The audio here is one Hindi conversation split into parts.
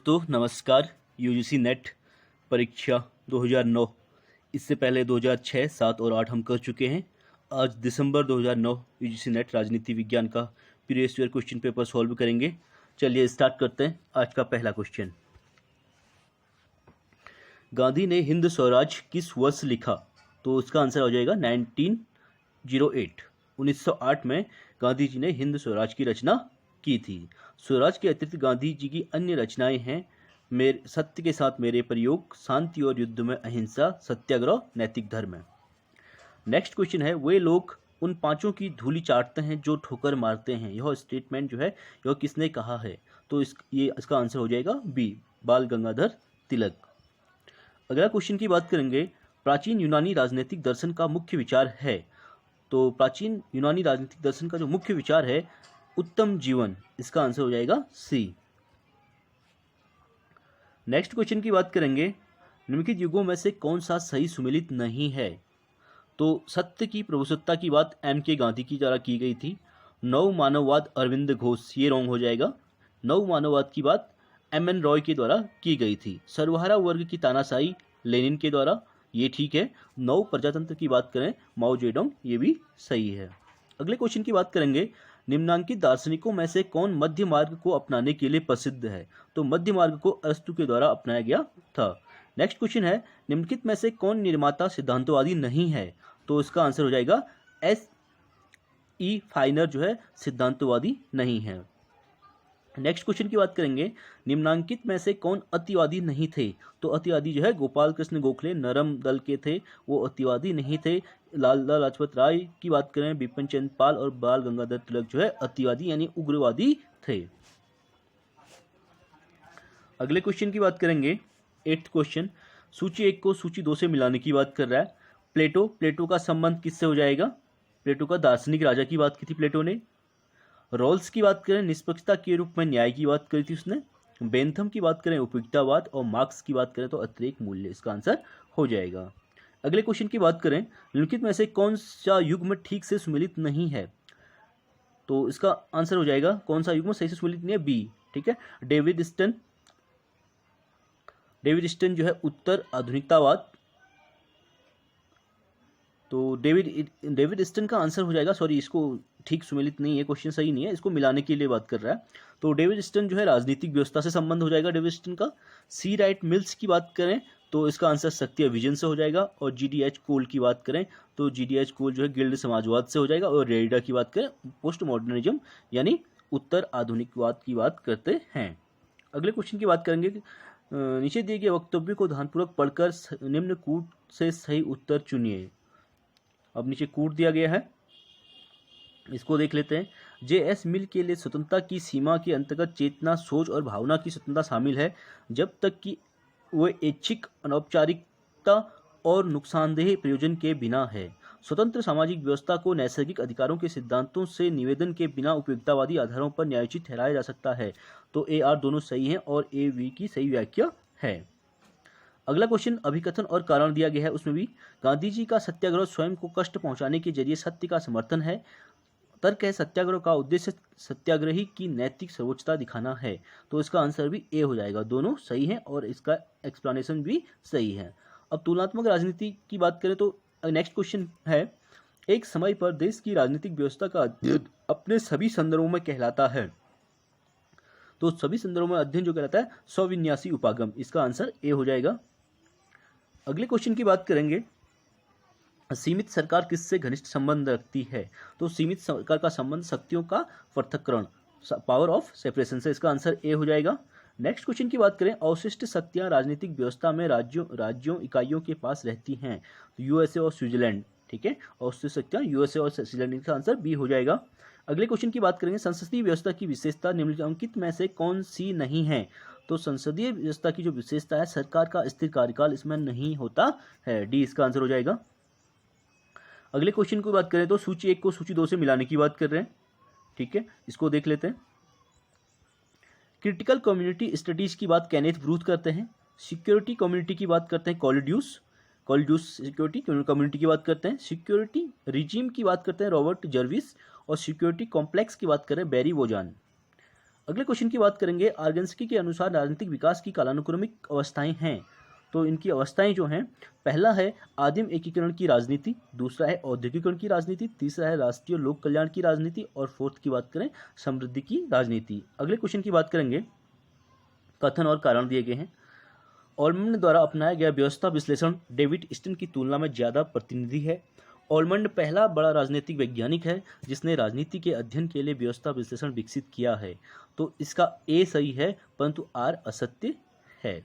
दोस्तों नमस्कार। यूजीसी नेट परीक्षा 2009, इससे पहले 2006, 7 और 8 हम कर चुके हैं। आज दिसंबर 2009 यूजीसी नेट राजनीति विज्ञान का previous year question paper solve करेंगे। चलिए स्टार्ट करते हैं। आज का पहला क्वेश्चन, गांधी ने हिंद स्वराज किस वर्ष लिखा? तो इसका आंसर हो जाएगा 1908। 1908 में गांधी जी ने हिंद स्वराज की रचना की थी। स्वराज के अतिरिक्त गांधी जी की अन्य रचनाएं हैं मेरे सत्य के साथ मेरे प्रयोग, शांति और युद्ध में अहिंसा, सत्याग्रह, नैतिक धर्म। नेक्स्ट क्वेश्चन है, वे लोग उन पांचों की धूली चाटते हैं जो ठोकर मारते हैं। यह स्टेटमेंट जो है यह किसने कहा है? तो इसका आंसर हो जाएगा बी, बाल गंगाधर तिलक। अगला क्वेश्चन की बात करेंगे, प्राचीन यूनानी राजनीतिक दर्शन का मुख्य विचार है। तो प्राचीन यूनानी राजनीतिक दर्शन का जो मुख्य विचार है उत्तम जीवन। इसका आंसर हो जाएगा सी। नेक्स्ट क्वेश्चन की बात करेंगे, निम्नलिखित युगों में से कौन सा सही सुमेलित नहीं है? तो सत्य की प्रभुसत्ता की बात एम के गांधी की द्वारा की गई थी। नव मानववाद अरविंद घोष, ये रॉन्ग हो जाएगा। नव मानववाद की बात एम एन रॉय के द्वारा की गई थी। सर्वहारा वर्ग की तानाशाही लेनिन के द्वारा, ये ठीक है। नव प्रजातंत्र की बात करें माओ जेडोंग, ये भी सही है। अगले क्वेश्चन की बात करेंगे, निम्नांकित दार्शनिकों में से कौन मध्य मार्ग को अपनाने के लिए प्रसिद्ध है? तो मध्य मार्ग को अरस्तु के द्वारा अपनाया गया था। नेक्स्ट क्वेश्चन है, निम्नलिखित में से कौन निर्माता सिद्धांतवादी नहीं है? तो इसका आंसर हो जाएगा एस ई फाइनर जो है सिद्धांतवादी नहीं है। नेक्स्ट क्वेश्चन की बात करेंगे, निम्नांकित में से कौन अतिवादी नहीं थे? तो अतिवादी जो है गोपाल कृष्ण गोखले नरम दल के थे, वो अतिवादी नहीं थे। लाला लाजपत राय की बात करें, बिपिन चंद्र पाल और बाल गंगाधर तिलक जो है अतिवादी यानी उग्रवादी थे। अगले क्वेश्चन की बात करेंगे, 8th क्वेश्चन, सूची 1 को सूची 2 से मिलाने की बात कर रहा है। प्लेटो का संबंध किससे हो जाएगा? प्लेटो का दार्शनिक राजा की बात की थी प्लेटो ने। रॉल्स की बात करें निष्पक्षता के रूप में न्याय की बात करी थी उसने। बेंथम की बात करें उपयुक्ततावाद और मार्क्स की बात करें तो अतिरेक मूल्य। इसका आंसर हो जाएगा। अगले क्वेश्चन की बात करें, निम्नलिखित में से कौन सा युग्म ठीक से सुमेलित नहीं है? तो इसका आंसर हो जाएगा कौन सा युग्म सही से सुमेलित नहीं है? बी, ठीक है। डेविड स्टन जो है उत्तर आधुनिकतावाद। तो डेविड स्टन का आंसर हो जाएगा, सॉरी इसको ठीक सुमेलित नहीं है, क्वेश्चन सही नहीं है, इसको मिलाने के लिए बात कर रहा है। तो डेविड स्टन जो है राजनीतिक व्यवस्था से संबंध हो जाएगा डेविड स्टन का। सी राइट मिल्स की बात करें तो इसका आंसर शक्ति विजन से हो जाएगा। और जीडीएच कोल की बात करें तो जीडीएच कोल जो है गिल्ड समाजवाद से हो जाएगा। और रेरिडा की बात करें पोस्ट मॉडर्निज्म यानी उत्तर आधुनिकवाद की बात करते हैं। अगले क्वेश्चन की बात करेंगे, नीचे दिए गए वक्तव्य को ध्यानपूर्वक पढ़कर निम्न कूट से सही उत्तर चुनिए। अब नीचे कूट दिया गया है, इसको देख लेते हैं। जे.एस. मिल के लिए स्वतंत्रता की सीमा के अंतर्गत चेतना, सोच और भावना की स्वतंत्रता शामिल है, जब तक कि वे ऐच्छिक, अनौपचारिकता और नुकसानदेह प्रयोजन के बिना है। स्वतंत्र सामाजिक व्यवस्था को नैसर्गिक अधिकारों के सिद्धांतों से निवेदन के बिना उपयुक्ततावादी आधारों पर न्यायोचित ठहराया जा सकता है। तो ए आर दोनों सही हैं और ए वी की सही व्याख्या है। अगला क्वेश्चन अभिकथन और कारण दिया गया है, उसमें भी गांधी जी का सत्याग्रह स्वयं को कष्ट पहुंचाने के जरिए सत्य का समर्थन है। तर्क है सत्याग्रह का उद्देश्य सत्याग्रही की नैतिक सर्वोच्चता दिखाना है। तो इसका आंसर भी ए हो जाएगा। दोनों सही हैं और इसका एक्सप्लेनेशन भी सही है। अब तुलनात्मक राजनीति की बात करें तो नेक्स्ट क्वेश्चन है, एक समय पर देश की राजनीतिक व्यवस्था का अध्ययन अपने सभी संदर्भों में कहलाता है। तो सभी संदर्भों में अध्ययन जो कहलाता है स्वविन्यासी उपागम। इसका आंसर ए हो जाएगा। अगले क्वेश्चन की बात करेंगे, सीमित सरकार किससे घनिष्ठ संबंध रखती है? तो सीमित सरकार का संबंध शक्तियों का पृथक्करण, पावर ऑफ सेपरेशन से। इसका आंसर ए हो जाएगा। नेक्स्ट क्वेश्चन की बात करें, अवशिष्ट शक्तियां राजनीतिक व्यवस्था में राज्यों इकाइयों के पास रहती हैं। तो यूएसए और स्विट्जरलैंड, ठीक है। अवशिष्ट शक्तियां यूएसए और स्विट्जरलैंड, का आंसर बी हो जाएगा। अगले क्वेश्चन की बात करेंगे, संसदीय व्यवस्था की विशेषता निम्नलिखित में से कौन सी नहीं है? तो संसदीय व्यवस्था की जो विशेषता है सरकार का स्थिर कार्यकाल इसमें नहीं होता है। डी इसका आंसर हो जाएगा। अगले क्वेश्चन की बात करें तो सूची 1 को सूची 2 से मिलाने की बात कर रहे हैं, ठीक है। इसको देख लेते हैं। क्रिटिकल कम्युनिटी स्टडीज की बात केनेथ ब्रूथ करते हैं। सिक्योरिटी कम्युनिटी की बात करते हैं कॉलिड्यूस सिक्योरिटी कम्युनिटी की बात करते हैं। सिक्योरिटी रिजीम की बात करते हैं रॉबर्ट जर्विस। और सिक्योरिटी कॉम्प्लेक्स की बात करें बैरी वोजान। अगले क्वेश्चन की बात करेंगे, आर्गेन्स्की के अनुसार राजनीतिक विकास की कालानुक्रमिक अवस्थाएं हैं। तो इनकी अवस्थाएं जो हैं, पहला है आदिम एकीकरण की राजनीति, दूसरा है औद्योगिकरण की राजनीति, तीसरा है राष्ट्रीय लोक कल्याण की राजनीति, और फोर्थ की बात करें समृद्धि की राजनीति। अगले क्वेश्चन की बात करेंगे, कथन और कारण दिए गए हैं। ऑलमंड द्वारा अपनाया गया व्यवस्था विश्लेषण डेविड स्टिन की तुलना में ज़्यादा प्रतिनिधि है। ऑलमंड पहला बड़ा राजनीतिक वैज्ञानिक है जिसने राजनीति के अध्ययन के लिए व्यवस्था विश्लेषण विकसित किया है। तो इसका ए सही है, परंतु आर असत्य है।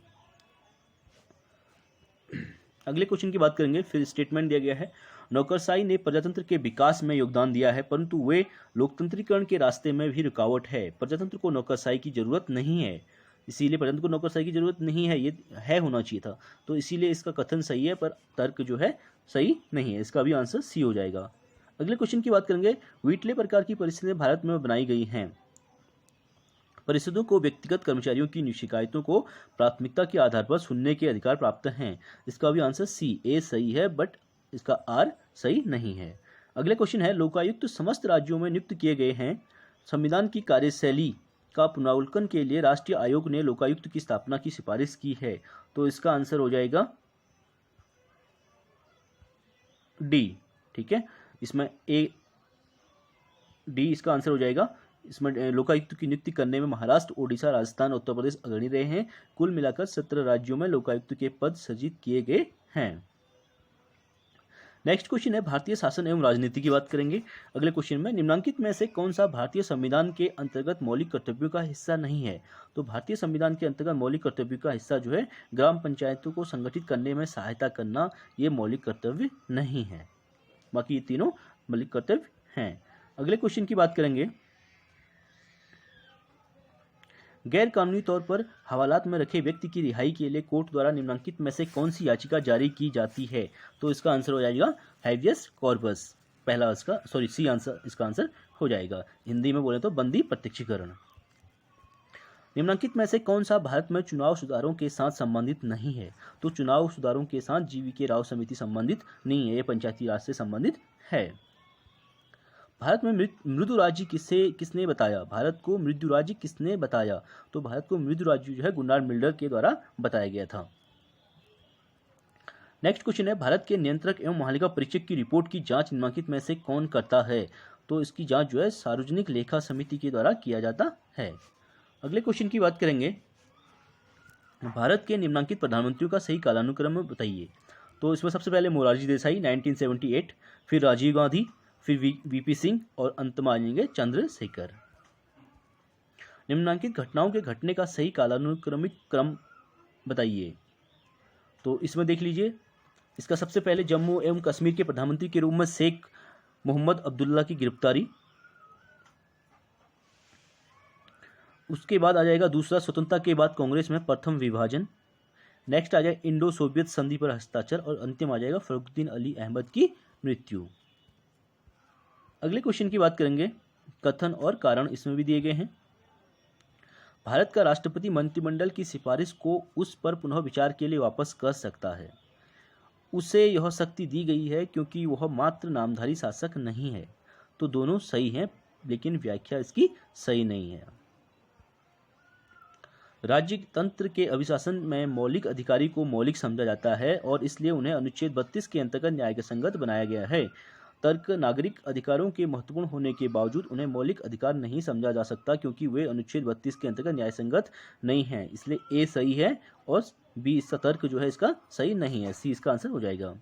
अगले क्वेश्चन की बात करेंगे, फिर स्टेटमेंट दिया गया है, नौकरशाही ने प्रजातंत्र के विकास में योगदान दिया है, परंतु वे लोकतंत्रीकरण के रास्ते में भी रुकावट है। प्रजातंत्र को नौकरशाही की जरूरत नहीं है, इसीलिए प्रजातंत्र को नौकरशाही की जरूरत नहीं है, ये है होना चाहिए था। तो इसीलिए इसका कथन सही है, पर तर्क जो है सही नहीं है। इसका भी आंसर सी हो जाएगा। अगले क्वेश्चन की बात करेंगे, व्हिटले प्रकार की परिस्थितियां भारत में बनाई गई हैं। परिषदों को व्यक्तिगत कर्मचारियों की शिकायतों को प्राथमिकता के आधार पर सुनने के अधिकार प्राप्त हैं। इसका भी आंसर सी, ए सही है, बट इसका आर सही नहीं है। अगले क्वेश्चन है, लोकायुक्त समस्त राज्यों में नियुक्त किए गए हैं। संविधान की कार्यशैली का पुनरावलोकन के लिए राष्ट्रीय आयोग ने लोकायुक्त की स्थापना की सिफारिश की है। तो इसका आंसर हो जाएगा डी। ठीक है, इसमें ए डी इसका आंसर हो जाएगा। इसमें लोकायुक्त की नियुक्ति करने में महाराष्ट्र, ओडिशा, राजस्थान, उत्तर प्रदेश अग्रणी रहे हैं। कुल मिलाकर 17 राज्यों में लोकायुक्त के पद सृजित किए गए हैं। नेक्स्ट क्वेश्चन है, भारतीय शासन एवं राजनीति की बात करेंगे। अगले क्वेश्चन में, निम्नलिखित में से कौन सा भारतीय संविधान के अंतर्गत मौलिक कर्तव्यों का हिस्सा नहीं है। तो भारतीय संविधान के अंतर्गत मौलिक कर्तव्यों का हिस्सा जो है ग्राम पंचायतों को संगठित करने में सहायता करना, ये मौलिक कर्तव्य नहीं है। बाकी ये तीनों मौलिक कर्तव्य हैं। अगले क्वेश्चन की बात करेंगे, गैर कानूनी तौर पर हवालात में रखे व्यक्ति की रिहाई के लिए कोर्ट द्वारा निम्नलिखित में से कौन सी याचिका जारी की जाती है। तो इसका आंसर हो जाएगा हैबियस कॉर्पस। पहला इसका सी आंसर, इसका आंसर हो जाएगा। हिंदी में बोले तो बंदी प्रत्यक्षीकरण। निम्नलिखित में से कौन सा भारत में चुनाव सुधारों के साथ संबंधित नहीं है। तो चुनाव सुधारों के साथ जीवीके राव समिति संबंधित नहीं है, ये पंचायती राज से संबंधित है। भारत में मृदु राज्य किसने बताया। भारत को मृदु राज्य किसने बताया। तो भारत को मृदु राज्य जो है गुनार्ड मिल्डर के द्वारा बताया गया था। नेक्स्ट क्वेश्चन है, भारत के नियंत्रक एवं महालेखा परीक्षक की रिपोर्ट की जांच निम्नलिखित में से कौन करता है। तो इसकी जांच जो है सार्वजनिक लेखा समिति के द्वारा किया जाता है। अगले क्वेश्चन की बात करेंगे, भारत के निम्नलिखित प्रधानमंत्रियों का सही कालानुक्रम बताइए। तो इसमें सबसे पहले मोरारजी देसाई 1978, फिर राजीव गांधी, फिर वीपी सिंह और अंत में आ जाएंगे चंद्रशेखर। निम्नलिखित घटनाओं के घटने का सही कालानुक्रमिक क्रम बताइए। तो इसमें देख लीजिए, इसका सबसे पहले जम्मू एवं कश्मीर के प्रधानमंत्री के रूप में शेख मोहम्मद अब्दुल्ला की गिरफ्तारी, उसके बाद आ जाएगा दूसरा स्वतंत्रता के बाद कांग्रेस में प्रथम विभाजन, नेक्स्ट आ जाए इंडो सोवियत संधि पर हस्ताक्षर, और अंतिम आ जाएगा फरुखुद्दीन अली अहमद की मृत्यु। अगले क्वेश्चन की बात करेंगे, कथन और कारण इसमें भी दिए गए हैं। भारत का राष्ट्रपति मंत्रिमंडल की सिफारिश को उस पर पुनः विचार के लिए वापस कर सकता है। उसे यह शक्ति दी गई है क्योंकि वह मात्र नामधारी शासक नहीं है। तो दोनों सही हैं, लेकिन व्याख्या इसकी सही नहीं है। राज्य तंत्र के अभिशासन में मौलिक अधिकारी को मौलिक समझा जाता है और इसलिए उन्हें अनुच्छेद 32 के अंतर्गत न्याय संगत बनाया गया है। तर्क नागरिक अधिकारों के महत्वपूर्ण होने के बावजूद उन्हें मौलिक अधिकार नहीं समझा जा सकता क्योंकि वे अनुच्छेद 32 के अंतर्गत न्याय संगत नहीं है। इसलिए ए सही है और बी इसका तर्क जो है इसका सही नहीं है, सी इसका आंसर हो जाएगा।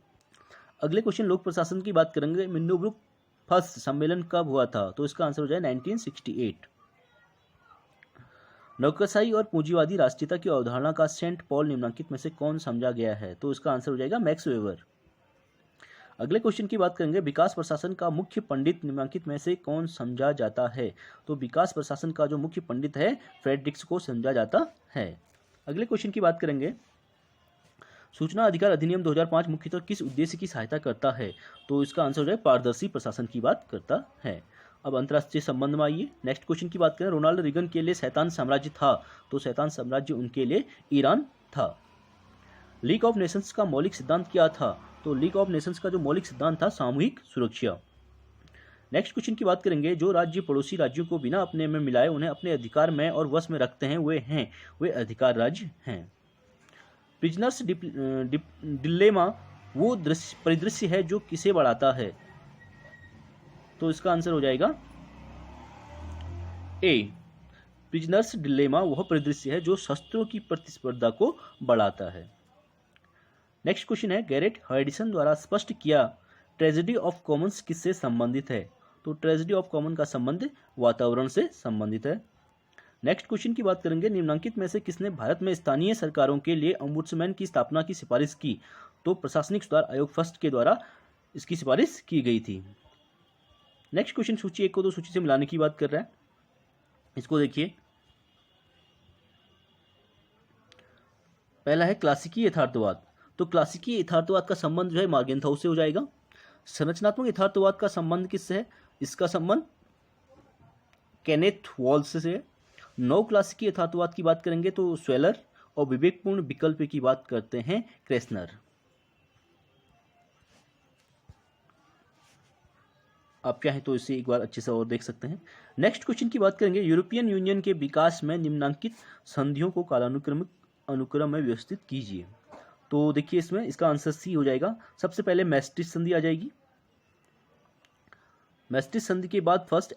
अगले क्वेश्चन, लोक प्रशासन की बात करेंगे। मिन्नोब्रुक फर्स्ट सम्मेलन कब हुआ था। तो इसका आंसर हो जाए 1968। नौकरशाही और पूंजीवादी राष्ट्रीयता की अवधारणा का सेंट पॉल निम्नलिखित में से कौन समझा गया है। तो इसका आंसर हो जाएगा मैक्स वेबर। अगले क्वेश्चन की बात करेंगे, विकास प्रशासन का मुख्य पंडित निम्नलिखित में से कौन समझा जाता है। तो विकास प्रशासन का जो मुख्य पंडित है फ्रेडरिक्स को समझा जाता है। अगले क्वेश्चन की बात करेंगे, सूचना अधिकार अधिनियम 2005 मुख्यतः किस उद्देश्य की सहायता करता है। तो इसका आंसर हो जाए पारदर्शी प्रशासन की बात करता है। अब अंतर्राष्ट्रीय संबंध में आइए, नेक्स्ट क्वेश्चन की बात करें। रोनाल्ड रीगन के लिए शैतान साम्राज्य था। तो शैतान साम्राज्य उनके लिए ईरान था। लीग ऑफ नेशंस का मौलिक सिद्धांत क्या था। तो लीग ऑफ नेशंस का जो मौलिक सिद्धांत था सामूहिक सुरक्षा। नेक्स्ट क्वेश्चन की बात करेंगे, जो राज्य पड़ोसी राज्यों को बिना अपने में मिलाए उन्हें अपने अधिकार में और वश में रखते हैं वे अधिकार राज्य हैं। प्रिजनर्स डिलेमा वो परिदृश्य है जो किसे बढ़ाता है, तो इसका आंसर हो जाएगा ए। प्रिजनर्स डिलेमा वह परिदृश्य है जो शस्त्रों की प्रतिस्पर्धा को बढ़ाता है। नेक्स्ट क्वेश्चन है, गैरेट हॉरिसन द्वारा स्पष्ट किया ट्रेजेडी ऑफ कॉमन्स किससे संबंधित है, तो ट्रेजेडी ऑफ कॉमन का संबंध वातावरण से संबंधित है। नेक्स्ट क्वेश्चन की बात करेंगे, निम्नलिखित में से किसने भारत में स्थानीय सरकारों के लिए ओम्बुड्समैन की स्थापना की सिफारिश की, तो प्रशासनिक सुधार आयोग फर्स्ट के द्वारा इसकी सिफारिश की गई थी। नेक्स्ट क्वेश्चन सूची 1 को 2 सूची से मिलाने की बात कर रहा है, इसको देखिए। पहला है क्लासिकी यथार्थवाद, तो क्लासिकी यथार्थवाद का संबंध जो है मार्गेनथाउ से हो जाएगा। संरचनात्मक यथार्थवाद का संबंध किससे है, इसका संबंध केनेथ वॉल्स से है। नौ क्लासिकी यथार्थवाद की बात करेंगे तो स्वेलर, और विवेकपूर्ण विकल्प की बात करते हैं क्रेसनर। आप चाहें तो इसे एक बार अच्छे से और देख सकते हैं। नेक्स्ट क्वेश्चन की बात करेंगे, यूरोपियन यूनियन के विकास में निम्नलिखित संधियों को कालानुक्रमिक अनुक्रम में व्यवस्थित कीजिए, तो देखिए इसमें इसका आंसर सी हो जाएगा। सबसे पहले मैस्ट्रिक्ट संधि आ जाएगी। मैस्ट्रिक्ट संधि के बाद फर्स्ट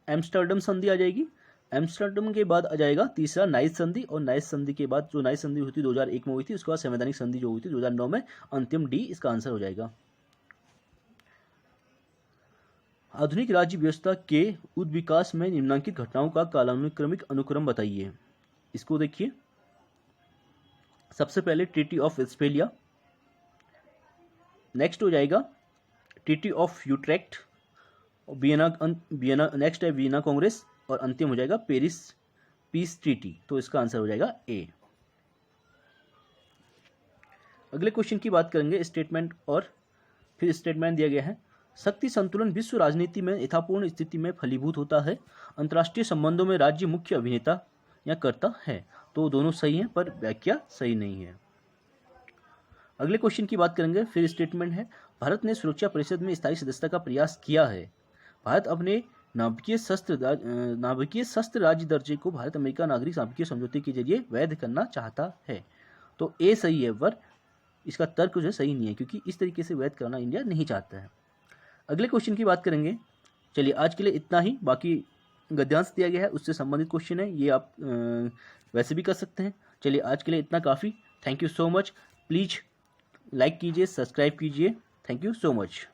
एम्स्टर्डम संधि आ जाएगी। एम्स्टर्डम के बाद आ जाएगा तीसरा नाइस संधि, और नाइस संधि के बाद जो नाइस संधि हुई थी 2001 में हुई थी, उसके बाद संवैधानिक संधि जो हुई थी 2009 में, अंतिम डी इसका आंसर हो जाएगा। आधुनिक राज्य व्यवस्था के उद्विकास में निम्नलिखित घटनाओं का कालानुक्रमिक अनुक्रम बताइए, इसको देखिए। सबसे पहले ट्रीटी ऑफ वेस्टफेलिया, नेक्स्ट हो जाएगा treaty of Utrecht, Vienna next है वियना कांग्रेस, और अंतिम हो जाएगा पेरिस पीस ट्रीटी, तो इसका आंसर हो जाएगा ए। अगले क्वेश्चन की बात करेंगे स्टेटमेंट, और फिर स्टेटमेंट दिया गया है, शक्ति संतुलन विश्व राजनीति में यथापूर्ण स्थिति में फलीभूत होता है, अंतर्राष्ट्रीय संबंधों में राज्य मुख्य अभिनेता या कर्ता है, तो दोनों सही हैं पर व्याख्या सही नहीं है। अगले क्वेश्चन की बात करेंगे, फिर स्टेटमेंट है, भारत ने सुरक्षा परिषद में स्थायी सदस्यता का प्रयास किया है, भारत अपने नाभिकीय शस्त्र राज्य दर्जे को भारत अमेरिका नागरिक नाभिकीय समझौते के जरिए वैध करना चाहता है, तो ए सही है, पर इसका तर्क जो है सही नहीं है, क्योंकि इस तरीके से वैध करना इंडिया नहीं चाहता है। अगले क्वेश्चन की बात करेंगे, चलिए आज के लिए इतना ही, बाकी गद्यांश दिया गया है उससे संबंधित क्वेश्चन है, ये आप वैसे भी कर सकते हैं। चलिए आज के लिए इतना काफ़ी, thank you so much. Please like कीजिए, सब्सक्राइब कीजिए, थैंक यू सो मच।